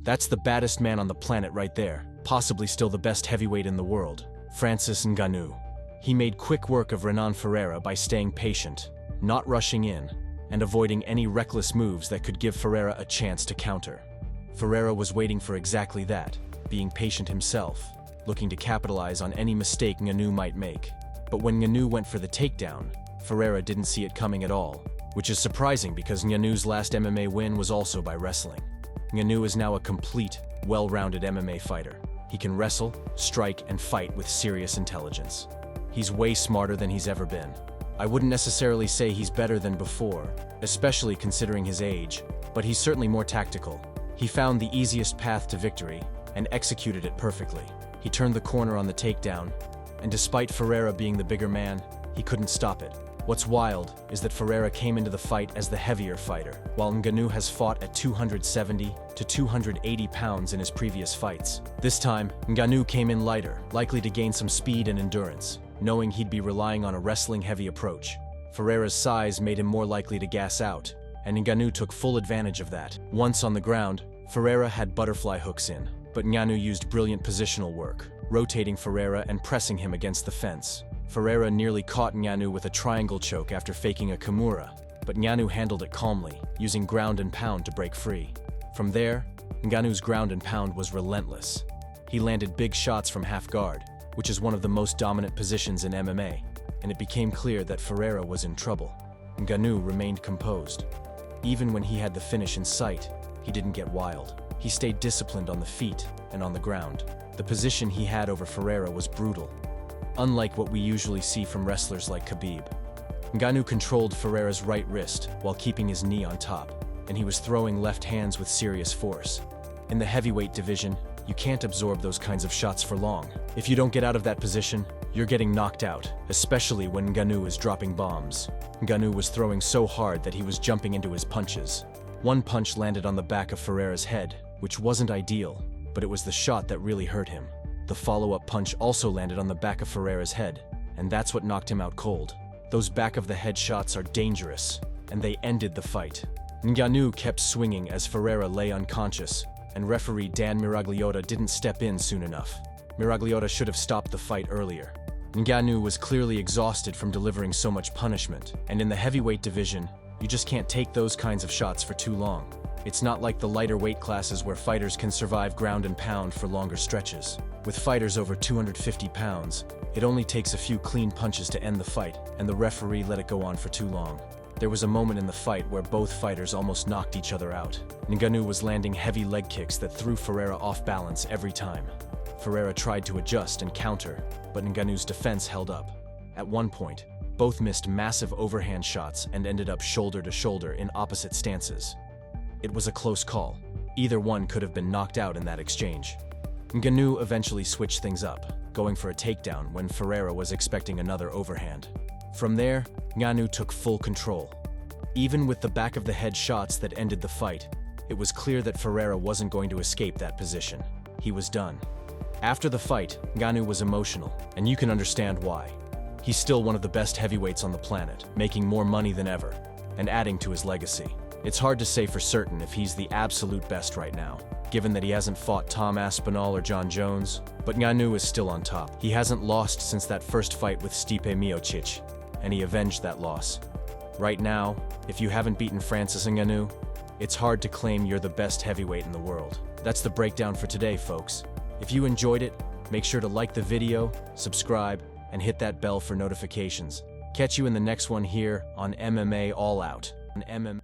That's the baddest man on the planet right there, possibly still the best heavyweight in the world, Francis Ngannou. He made quick work of Renan Ferreira by staying patient, not rushing in, and avoiding any reckless moves that could give Ferreira a chance to counter. Ferreira was waiting for exactly that, being patient himself, looking to capitalize on any mistake Ngannou might make. But when Ngannou went for the takedown, Ferreira didn't see it coming at all, which is surprising because Ngannou's last MMA win was also by wrestling. Ngannou is now a complete, well-rounded MMA fighter. He can wrestle, strike, and fight with serious intelligence. He's way smarter than he's ever been. I wouldn't necessarily say he's better than before, especially considering his age, but he's certainly more tactical. He found the easiest path to victory and executed it perfectly. He turned the corner on the takedown, and despite Ferreira being the bigger man, he couldn't stop it. What's wild is that Ferreira came into the fight as the heavier fighter, while Ngannou has fought at 270 to 280 pounds in his previous fights. This time, Ngannou came in lighter, likely to gain some speed and endurance, knowing he'd be relying on a wrestling-heavy approach. Ferreira's size made him more likely to gas out, and Ngannou took full advantage of that. Once on the ground, Ferreira had butterfly hooks in, but Ngannou used brilliant positional work, rotating Ferreira and pressing him against the fence. Ferreira nearly caught Ngannou with a triangle choke after faking a Kimura, but Ngannou handled it calmly, using ground and pound to break free. From there, Ngannou's ground and pound was relentless. He landed big shots from half guard, which is one of the most dominant positions in MMA, and it became clear that Ferreira was in trouble. Ngannou remained composed. Even when he had the finish in sight, he didn't get wild. He stayed disciplined on the feet and on the ground. The position he had over Ferreira was brutal, unlike what we usually see from wrestlers like Khabib. Ngannou controlled Ferreira's right wrist while keeping his knee on top, and he was throwing left hands with serious force. In the heavyweight division, you can't absorb those kinds of shots for long. If you don't get out of that position, you're getting knocked out, especially when Ngannou is dropping bombs. Ngannou was throwing so hard that he was jumping into his punches. One punch landed on the back of Ferreira's head, which wasn't ideal, but it was the shot that really hurt him. The follow-up punch also landed on the back of Ferreira's head, and that's what knocked him out cold. Those back-of-the-head shots are dangerous, and they ended the fight. Ngannou kept swinging as Ferreira lay unconscious, and referee Dan Miragliotta didn't step in soon enough. Miragliotta should have stopped the fight earlier. Ngannou was clearly exhausted from delivering so much punishment, and in the heavyweight division, you just can't take those kinds of shots for too long. It's not like the lighter weight classes where fighters can survive ground and pound for longer stretches. With fighters over 250 pounds, it only takes a few clean punches to end the fight, and the referee let it go on for too long. There was a moment in the fight where both fighters almost knocked each other out. Ngannou was landing heavy leg kicks that threw Ferreira off balance every time. Ferreira tried to adjust and counter, but Ngannou's defense held up. At one point, both missed massive overhand shots and ended up shoulder to shoulder in opposite stances. It was a close call. Either one could have been knocked out in that exchange. Ngannou eventually switched things up, going for a takedown when Ferreira was expecting another overhand. From there, Ngannou took full control. Even with the back-of-the-head shots that ended the fight, it was clear that Ferreira wasn't going to escape that position. He was done. After the fight, Ngannou was emotional, and you can understand why. He's still one of the best heavyweights on the planet, making more money than ever, and adding to his legacy. It's hard to say for certain if he's the absolute best right now, given that he hasn't fought Tom Aspinall or John Jones, but Ngannou is still on top. He hasn't lost since that first fight with Stipe Miocic, and he avenged that loss. Right now, if you haven't beaten Francis Ngannou, it's hard to claim you're the best heavyweight in the world. That's the breakdown for today, folks. If you enjoyed it, make sure to like the video, subscribe, and hit that bell for notifications. Catch you in the next one here on MMA All Out. On MMA